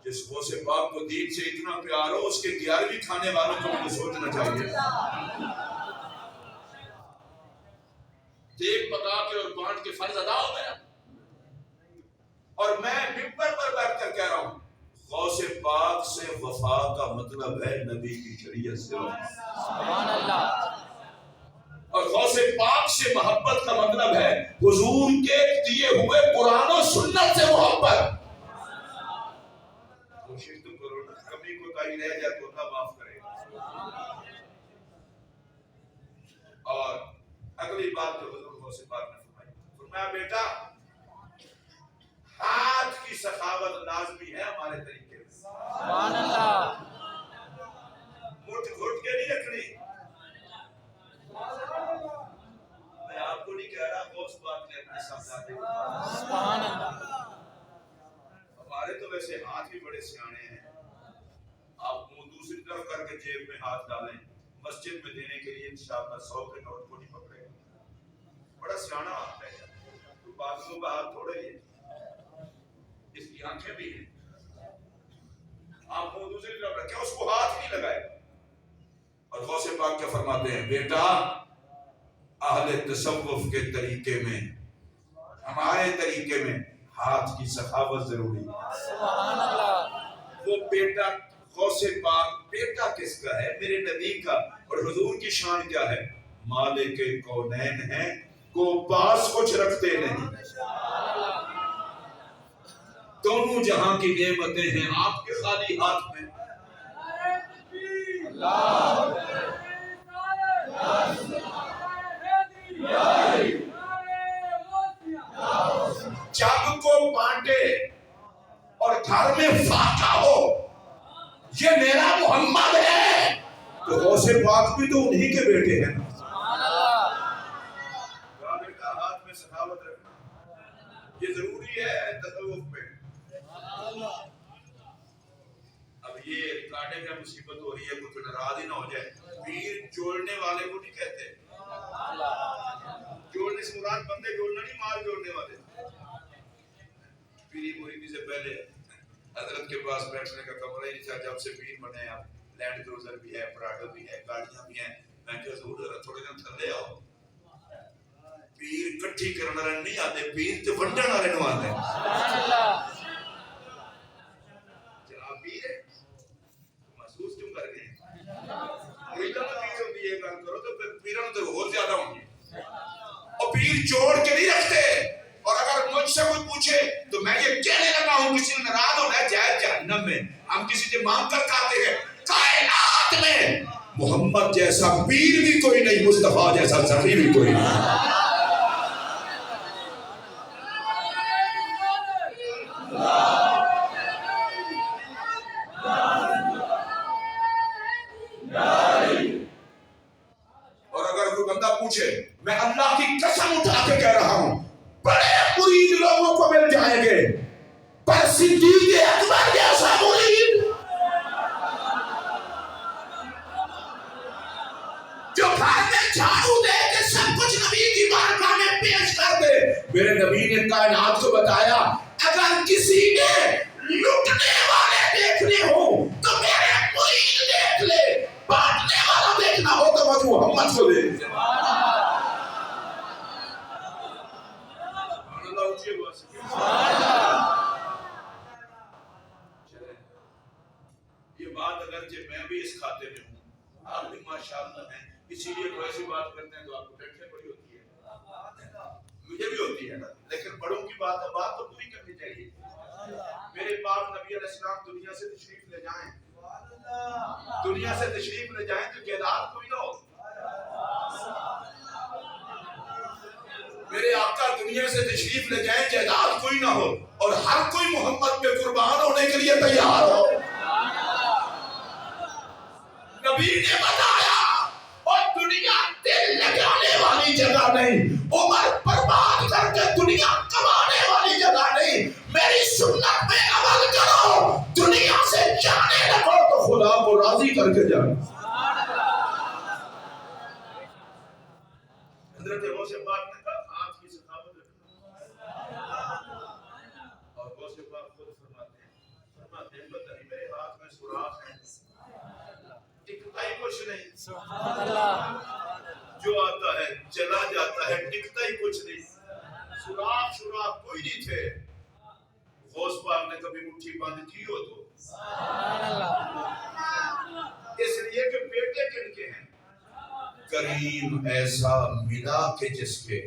جس غوث پاک کو دین سے اتنا پیار ہو اس کے 11ویں کھانے والوں کو مجھے سوچنا چاہیے۔ دیگ پکا کے اور بانٹ کے فرض ادا ہو گیا، اور میں ممبر پر بیٹھ کر کہہ رہا ہوں غوث پاک سے وفا کا مطلب ہے نبی کی شریعت سے وفا، اور غوث پاک سے محبت کا مطلب ہے حضور کے دیے ہوئے قرآن و سنت سے محبت۔ کوشش تو کرو نا، کبھی کوئی کہیں رہ جائے تو اللہ معاف کرے گا۔ اور اگلی بات جو حضور غوث پاک نے فرمایا بیٹا ہاتھ کی سخاوت لازمی ہے ہمارے طریقے میں۔ سبحان اللہ، سبحان اللہ. ہمارے تو ویسے ہاتھ بھی بڑے سیانے ہیں. آپ منہ دوسری طرف کر کے جیب میں ہاتھ ڈالیں, مسجد میں دینے کے لیے انشاءاللہ 100 کے نوٹ کو نہیں پکڑے گا. بڑا سیانا ہاتھ ہے, تو بازو کا ہاتھ تھوڑا ہی ہے, اس کی آنکھیں بھی ہیں. آپ منہ دوسری طرف رکھیں, اس کو ہاتھ نہیں لگائے. اور غوث پاک کیا فرماتے ہیں, بیٹا اہل تصوف کے طریقے میں, ہمارے طریقے میں ہاتھ کی سخاوت ضروری ہے. سبحان اللہ. وہ بیٹا غوث پاک بیٹا کس کا ہے؟ میرے نبی کا. اور حضور کی شان کیا ہے؟ مالک کونین ہیں, کو پاس کچھ رکھتے نہیں. دونوں جہاں کی نعمتیں ہیں آپ کے خالی ہاتھ میں. جگ کو بانٹے اور گھر میں فاقہ ہو, یہ میرا محمد ہے. تو غوث پاک بھی تو انہی کے بیٹے ہیں. بیٹا ہاتھ میں سخاوت رکھنا یہ ضروری ہے تصوف میں. اب یہ ریکارڈنگ میں مصیبت ہو رہی ہے, کچھ ناراض ہی نہ ہو جائے. پیر جوڑنے والے کو نہیں کہتے. جوڑنے سے مراد بندے جوڑنا نہیں, مال جوڑنے والے. پیری مریدی سے پہلے حضرت کے پاس بیٹھنے کا کمرہ ہی نہیں تھا. جب سے پیر بنے اب لینڈ کروزر بھی ہے, پراڈو بھی ہے, گاڑیاں بھی ہیں. میں کہ حضور تھوڑے دن تھلے آؤ. پیر کٹھی کرنے والے نہیں آتے, پیر تو ونڈن والے نو آتے ہیں. جناب پیر ہے محسوس کیوں کر گئے؟ مریدوں میں پیر ہوتی ہے, کام کرو تو پھر پیروں تو اور زیادہ ہوں گے. اور پیر جوڑ کے نہیں رکھتے. اور اگر مجھ سے کوئی پوچھے تو میں یہ کہنے لگا ہوں کسی نے ناراض ہونا ہے, جائے جہنم میں. ہم کسی سے مانگ کر کھاتے ہیں. کائنات میں محمد جیسا پیر بھی کوئی نہیں, مصطفیٰ جیسا سخی بھی کوئی نہیں. اور اگر کوئی بندہ پوچھے, میں اللہ کی قسم اٹھا کے کہہ رہا ہوں بڑے مرید لوگوں کو مل جائیں گے, پر صدیق اکبر جیسا مرید جو گھر میں جھاڑو دے کے سب کچھ نبی کی بارگاہ میں پیش کر دے. میرے نبی نے کائنات کو بتایا اگر کسی نے لٹنے والے دیکھنے ہو تو میرے مرید دیکھ لے, بانٹنے والا دیکھنا ہو تو مجھے محمد کو دے. یہ بات اگرچہ میں بھی اس کھاتے میں ہوں, آپ بھی ماشاءاللہ ہیں, اسی لیے تو ایسی بات کرتے ہیں تو آپ کو ٹینشن بڑی ہوتی ہے. مجھے بھی ہوتی ہے نا, لیکن بڑوں کی بات ہے, بات تو پوری کرنی چاہیے. میرے باپ نبی علیہ السلام دنیا سے تشریف لے جائیں, دنیا سے تشریف لے جائیں تو جائیداد کوئی نہ ہو. میرے آقا دنیا سے تشریف لے جائیں, جائیداد کوئی نہ ہو, اور ہر کوئی محمد پہ قربان ہونے کے لیے تیار ہو. نبی نے بتایا اور دنیا دل لگانے والی جگہ نہیں, عمر برباد کر کے دنیا کمانے والی جگہ نہیں. میری سنت میں عمل کرو, دنیا سے جانے لگو تو خدا کو راضی کر کے جانا. حضرت غوث پاک نے کہا ہاتھ کی سخاوت رکھنا. اور غوث پاک خود فرماتے ہیں بتائیے میرے ہاتھ میں سوراخ ہیں, ٹکتا ہی کچھ نہیں. سبحان اللہ. جو آتا ہے چلا جاتا ہے, ٹکتا ہی کچھ نہیں. سوراخ کوئی نہیں تھے. غوث پاک نے کبھی مٹھی باندھ کی ہو تو سبحان اللہ. اس لیے کہ بیٹے کن کے ہیں, کریم ایسا ملا کہ جس کے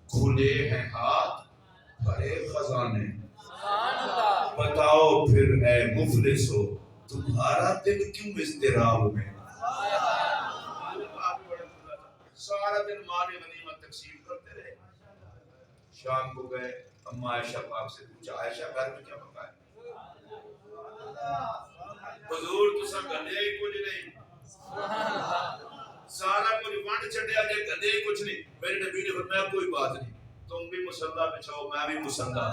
کھلے ہیں ہاتھ بڑے خزانے. بتاؤ پھر اے مفلسو تمہارا دل کیوں اضطراب میں. سارا دن مال غنیمت تقسیم کرتے رہے. شام کو گئے, اما عائشہ پاک سے پوچھا عائشہ گھر میں کیا پکا ہے؟ حضور تسا گندے ہی کچھ نہیں, سارا کچھ وانڈ چھڑیا جے گندے ہی کچھ نہیں. میرے نبی نے فرمایا کوئی بات نہیں, تم بھی مصلی بچھاؤ، میں بھی مصلی،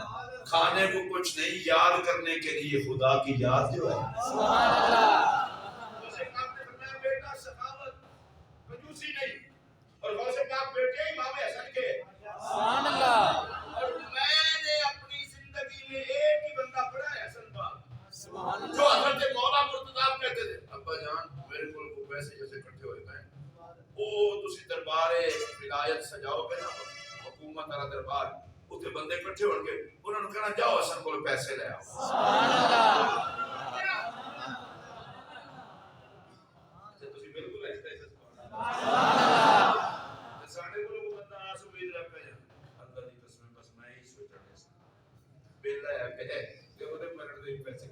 کھانے کو کچھ نہیں، یاد کرنے کے لیے خدا کی یاد جو ہے۔ سبحان اللہ غوث پاک نے فرمایا بیٹا سخاوت کنجوسی نہیں، اور غوث پاک بیٹے امام حسن کے، سبحان اللہ اور میں نے اپنی زندگی میں ایک ہی بندہ پڑھا ہے حسن پاک، سبحان اللہ جو حضرت مولا مرتضیٰ کہتے تھے ابا جان میرے کو پیسے جیسے اکٹھے ہوئے ہیں وہ تسی دربار ولایت سجاؤ گے نا، حکومت والا دربار، اتنے بندے اکٹھے ہو گے، انہوں نے کہنا جاؤ حسن کو پیسے لے آؤ۔ سبحان اللہ تسی بالکل ایسے ایسے سبحان اللہ ساڈے کول کوئی بندہ آس امید رکھے اللہ دی قسم بس میں ہی سوچنے سے بیلا ہے کہ اودے مرن دے پیسے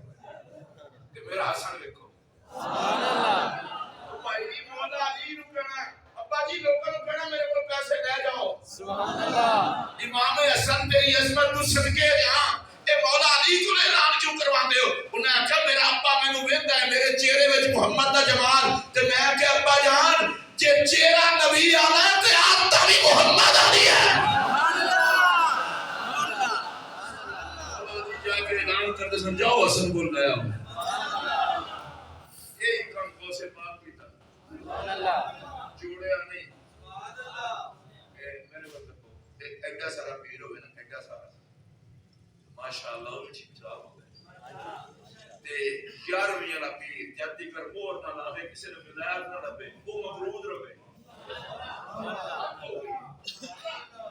کہ میرا حسن دیکھو سبحان اللہ بھائی دی مولا علی نو کہنا ابا جی لوکاں نو کہنا میرے کول پیسے لے جاؤ، سبحان اللہ امام حسن تیری عظمت تو صدقے ہاں اے مولا علی کو اعلان کیوں کرواندے ہو؟ انہیں آکھیا میرا ابا مینوں ویندا ہے میرے چہرے وچ محمد دا جمال، تے میں کہ ابا جان جے چہرہ نبی والا ہے تے آتا بھی محمد علی ہے۔ سبحان اللہ جا کے اعلان کرتے سمجھاؤ حسن بول رہا ہوں یہی کام غوث پاک کی تھا، سبحان اللہ جوڑیا نہیں۔ میرے وقت کو ایڈا سارا پیر ہوئے نا، ایڈا سارا ماشاءاللہ وہ ٹھیک ٹھاک ہو گئے تے 11ویں والا پیر جب تک اور نہ لاوے کسی نے ولایت نہ لبے وہ مغرور رہے۔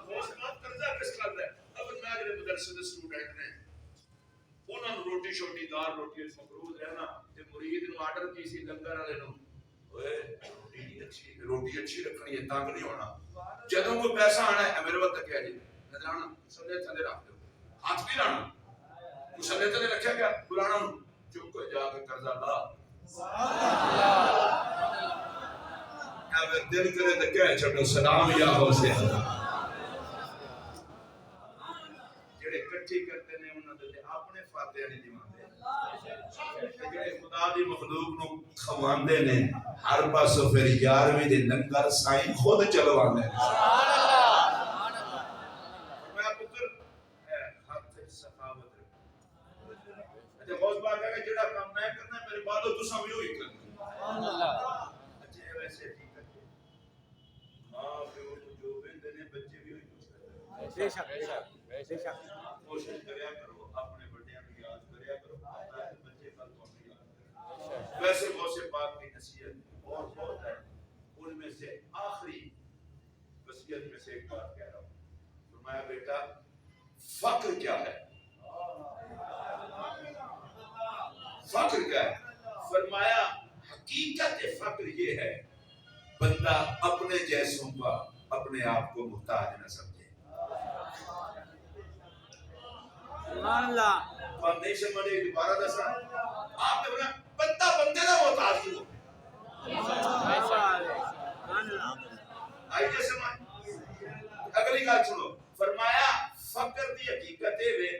غوث پاک قرضہ کس کرتا ہے؟ اب میں اگلے مدرسے دے سٹوڈنٹ نے انہاں نوں روٹی شوٹی دار روٹی مقروض رہنا تے مرید نوں آرڈر کی سی لنگر والے نوں اوئے روٹی اچھی رکھنی ہے، تنگ نہیں ہونا، جدوں کوئی پیسہ آنا ہے میرے وقت کہہ جی نظرانا مسلے تھلے رکھ دو، ہاتھ بھی لانا مسلے تھلے رکھیا گیا بلانا نوں چپ کو جا کے قرضہ لا۔ اگر دل کرے تو کہہ چھڈو سلام یا غوث حضرت، جڑے کٹھی کرتے نے انہاں دے اپنے فاتحہ نہیں دیواندے، جڑے خدا دی مخلوق نو کھواندے نے ہر پاسو پھر 11ویں دے لنگر سائیں خود چلواندے نے۔ سبحان اللہ سبحان اللہ میں پتر ہاتھ وچ سخاوت رکھ، اچھا غوث پاک کہے جڑا کام میں کرنا میرے بعد تساں بھی وہی کرنا۔ سبحان اللہ اچھا ویسے ٹھیک ہے ماں پیو جو ویندے نے بچے بھی وہی کچھ کرتے ہیں۔ بے شک بے شک بے شک کوشش کریا کرو اپنے بڑیاں کو یاد کریا کرو تاکہ بچے کل کو بھی یاد کریں۔ ویسے غوث پاک کی نصیحت اور بہت ہے، ان میں سے آخری وصیت میں سے ایک بات کہہ رہا ہوں، فرمایا بیٹا فقر کیا ہے؟ فقر کیا ہے؟ فرمایا حقیقت فقر یہ ہے بندہ اپنے جیسوں کا اپنے آپ کو محتاج نہ سمجھے۔ سبحان اللہ بات نہیں سمجھے دوبارہ دسا آپ نے بولا بندہ بندے کا محتاج کیوں ہو؟ آئیے سمجھ اگلی گل سنو، فرمایا فقر دی حقیقت ہے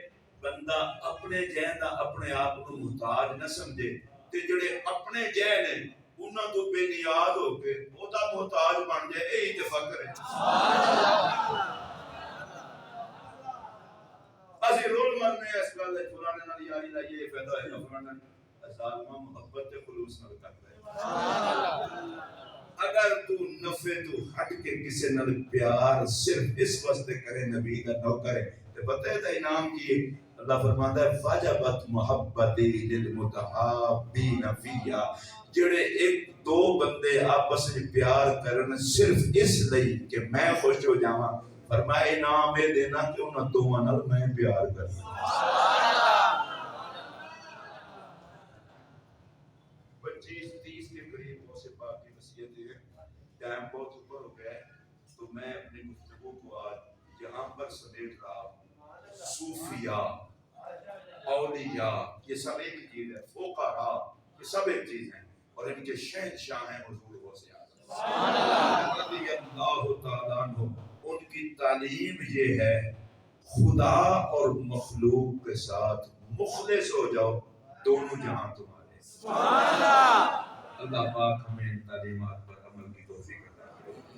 بندہ اپنے جہن دا اپنے آپ کو محتاج نہ سمجھے تے جڑے اپنے جہن نے انہاں تو بے نیاز ہو کے او دا محتاج بن جائے، یہی تے فقر ہے۔ اسی رول مرنے اس گل ہے قرآن نال یاری لائیے فائدہ ہے فرمانا ظالماں محبت تے خلوص نال کردا ہے۔ اگر تو نفع تو ہٹ کے کسی نال پیار صرف اس واسطے کرے نبی دا نوکر ہے تے پتہ ہے دا انعام کی ہے؟ اللہ فرماندا ہے فجبت محبتی للمتحابین فیہ، جڑے ایک دو بندے آپس میں پیار کرن صرف اس لئی کہ میں خوش ہو جاواں، فرمایا انعام یہ دینا کہ انہاں دوواں نال میں پیار کرنا۔ 25-30 کے قریب غوث پاک کی وصیت ہے، ٹائم بہت اوپر ہو گیا ہے تو میں اپنی گفتگو کو آج یہاں پر سمیٹ رہا ہوں۔ صوفیاء، اولیاء یہ سب ایک چیز ہے، فقراء یہ سب ایک چیز ہیں، اور ان کے شہنشاہ ہیں حضور غوث اعظم رضی اللہ تعالیٰ عنہ۔ ان کی تعلیم یہ ہے خدا اور مخلوق کے ساتھ مخلص ہو جاؤ، دونوں جہاں تمہارے۔ اللہ پاک ہمیں ان تعلیمات پر عمل کی توفیق